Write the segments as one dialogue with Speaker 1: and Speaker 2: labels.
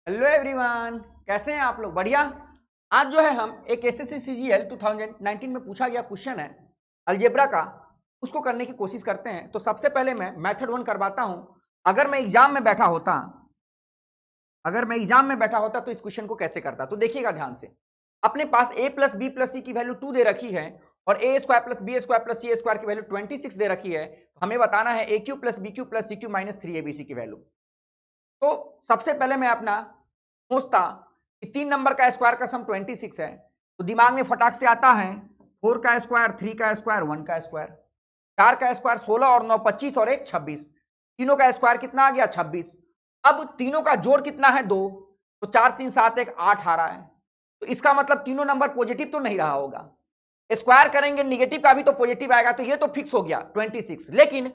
Speaker 1: Hello everyone, कैसे हैं आप लोग? बढ़िया। आज जो है हम एक एसएससी सीजीएल 2019 में पूछा गया क्वेश्चन है अलजेब्रा का, उसको करने की कोशिश करते हैं। तो सबसे पहले मैं मेथड 1 करवाता हूं। अगर मैं एग्जाम में बैठा होता तो इस क्वेश्चन को कैसे करता, तो देखिएगा ध्यान से। अपने पास a plus B plus C की वैल्यू 2 दे रखी है और A square plus B square plus C square की वैल्यू 26 दे रखी है। तो हमें बताना है A cube plus B cube plus C cube minus 3abc की वैल्यू। तो सबसे पहले मैं अपना सोचता कि 3 नंबर का स्क्वायर का सम 26 है, तो दिमाग में फटाक से आता है 4 का स्क्वायर, 3 का स्क्वायर, 1 का स्क्वायर। 4 का स्क्वायर 16 और 9 25 और 1 26। तीनों का स्क्वायर कितना आ गया? 26। अब तीनों का जोड़ कितना है? 2। तो 4 3 7 1 8 आ रहा है। तो इसका मतलब तीनों नंबर पॉजिटिव तो नहीं रहा होगा। स्क्वायर करेंगे निगेटिव का भी तो पॉजिटिव आएगा, तो ये तो फिक्स हो गया 26। लेकिन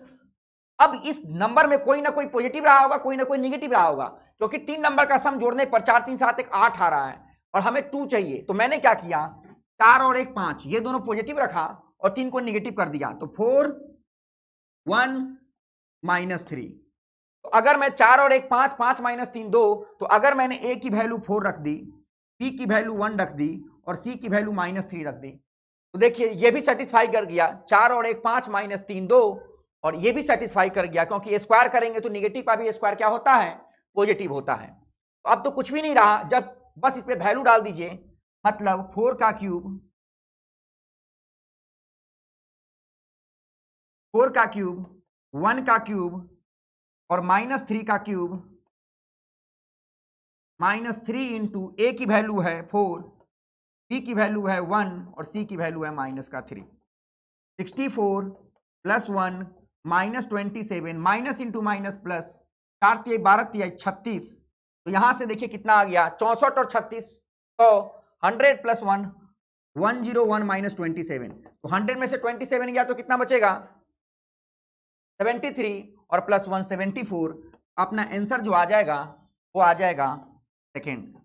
Speaker 1: अब इस नंबर में कोई ना कोई पॉजिटिव रहा होगा, कोई ना कोई निगेटिव रहा होगा, क्योंकि 3 नंबर का सम जोड़ने पर 4 3 7 1 8 आ रहा है और हमें 2 चाहिए। तो मैंने क्या किया, 4 और 1 5 ये दोनों पॉजिटिव रखा और 3 को निगेटिव कर दिया। तो 4 1 -3। तो अगर मैं 4 और 1 5 5 -3 2, तो अगर मैंने a की वैल्यू 4 रख दी, b की वैल्यू 1 रख दी और c की वैल्यू -3 रख दी, तो देखिए ये भी सेटिस्फाई कर गया। 4 और 1 5 -3 2, और ये भी सेटिस्फाई कर गया, क्योंकि स्क्वायर करेंगे तो निगेटिव का भी स्क्वायर क्या होता है? पॉजिटिव होता है। तो अब तो कुछ भी नहीं रहा, जब बस इस पे वैल्यू डाल दीजिए। मतलब 4 का क्यूब, 4 का क्यूब, 1 का क्यूब और -3 का क्यूब, -3 इंटू ए की वैल्यू है 4, बी की वैल्यू है 1 और सी की वैल्यू है -3। 64 plus 1 -27, minus into minus plus, 4 तिया 12 तिया 36। तो यहां से देखिए कितना आ गया, 64 और 36। तो 100 प्लस 1 101 -27। तो 100 में से 27 गया तो कितना बचेगा? 73 और प्लस 1 74। अपना आंसर जो आ जाएगा वो आ जाएगा second.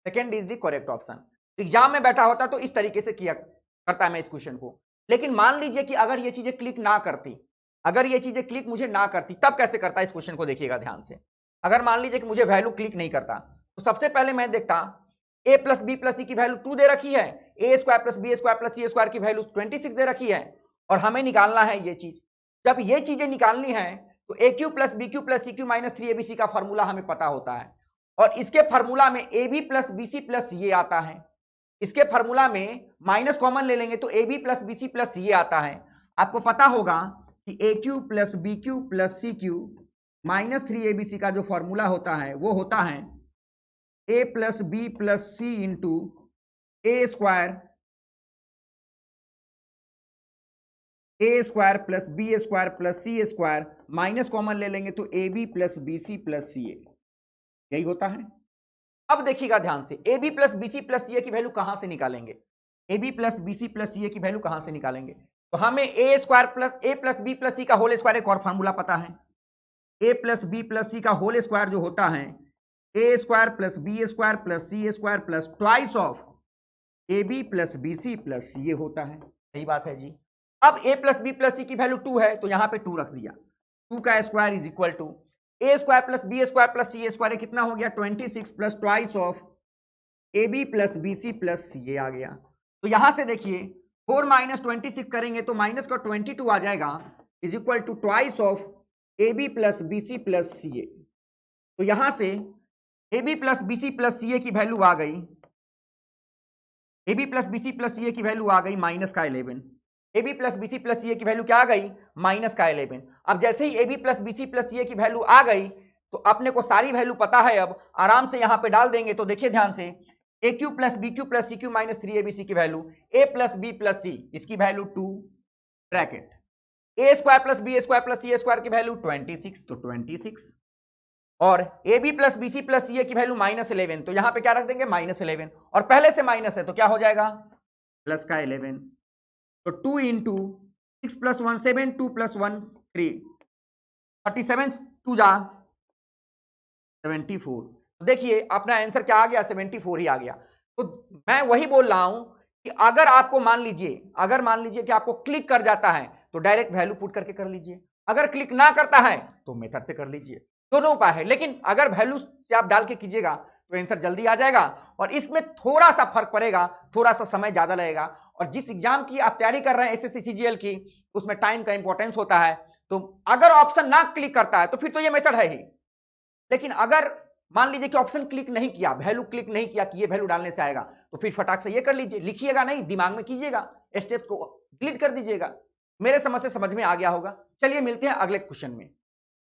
Speaker 1: Second is the correct option. Exam में बैठा होता तो इस तरीके से किया करता मैं इस क्वेश्चन को। लेकिन मान लीजिए कि अगर ये चीजें क्लिक ना करती, अगर ये चीजें क्लिक मुझे ना करती, तब कैसे करता इस क्वेश्चन को? देखिएगा ध्यान से। अगर मान लीजिए कि मुझे वैल्यू क्लिक नहीं करता, तो सबसे पहले मैं देखता a plus B plus C की वैल्यू 2 दे रखी है, A square plus B square plus C square की वैल्यू 26 दे रखी है, और हमें निकालना है ये चीज। जब ये चीजें निकालनी है तो A cube plus B cube plus C cube minus 3abc का फॉर्मूला हमें पता होता है, और इसके फॉर्मूला में a B plus B C plus ये आता है। इसके फॉर्मूला में माइनस कॉमन ले लेंगे तो A B plus B C plus ये आता है। आपको पता होगा कि A cube plus B cube plus C cube minus 3abc का जो फॉर्मूला होता है वो होता है A plus B plus C into A square plus B square plus C square, minus common ले लेंगे तो A B plus B C plus C A, यही होता है। अब देखिएगा ध्यान से, A B plus B C plus C A की वैल्यू कहां से निकालेंगे? A B plus B C plus C A की वैल्यू कहां से निकालेंगे? तो हमें A square plus A plus B plus C का होल स्क्वायर एक और फॉर्मूला पता है। A plus B plus C का होल स्क्वायर जो होता है A square plus B square plus C square plus twice of A B plus B C plus ये होता है। सही बात है जी। अब a plus B plus C की वैल्यू 2 है, तो यहां पे 2 रख दिया। 2 का square is equal to a square plus B square plus C square, कितना हो गया? 26 plus twice of A B plus B C plus ये आ गया। तो यहां से देखिए 4 माइनस 26 करेंगे तो माइनस का 22 आ जाएगा, is equal to twice of A B plus B C plus C A. तो यहां से A B plus B C plus C A की वैल्यू आ गई, A B plus B C plus C A की वैल्यू आ गई minus का 11। A B plus B C plus C A की वैल्यू क्या आ गई? माइनस का 11। अब जैसे ही A B plus B C plus C A की वैल्यू आ गई, तो अपने को सारी वैल्यू पता है, अब आराम से यहां पे डाल देंगे। तो देखिए ध्यान से, A cube plus B cube plus C cube minus 3abc की value, A plus B plus C इसकी value 2 bracket, A square plus B square plus C square की वैल्यू 26, तो 26, और A B plus B C plus C A की value -11, तो यहां पे क्या रख देंगे? -11, और पहले से माइनस है तो क्या हो जाएगा? प्लस का 11। तो 2 इंटू 6 प्लस 1 7, 2 प्लस 1 3, 37 2 जा 74। तो देखिए अपना आंसर क्या आ गया? 74 ही आ गया। तो मैं वही बोल रहा हूं कि अगर आपको मान लीजिए कि आपको क्लिक कर जाता है तो डायरेक्ट वैल्यू पुट करके कर लीजिए, अगर क्लिक ना करता है तो मेथड से कर लीजिए। दोनों उपाय है, लेकिन अगर वैल्यू से आप डाल के कीजिएगा तो आंसर जल्दी आ जाएगा। और इसमें थोड़ा सा फर्क पड़ेगा, थोड़ा सा समय ज्यादा लगेगा। और जिस एग्जाम की आप तैयारी कर रहे हैं एसएससी सीजीएल की, उसमें टाइम का इंपॉर्टेंस होता है। तो अगर ऑप्शन ना क्लिक करता है तो फिर तो ये मेथड है ही, लेकिन अगर मान लीजिए कि ऑप्शन क्लिक नहीं किया, वैल्यू क्लिक नहीं किया कि ये वैल्यू डालने से आएगा, तो फिर फटाक से ये कर लीजिए, लिखिएगा नहीं, दिमाग में कीजिएगा, स्टेप्स को डिलीट कर दीजिएगा। मेरे समझ से समझ में आ गया होगा। चलिए मिलते हैं अगले क्वेश्चन में।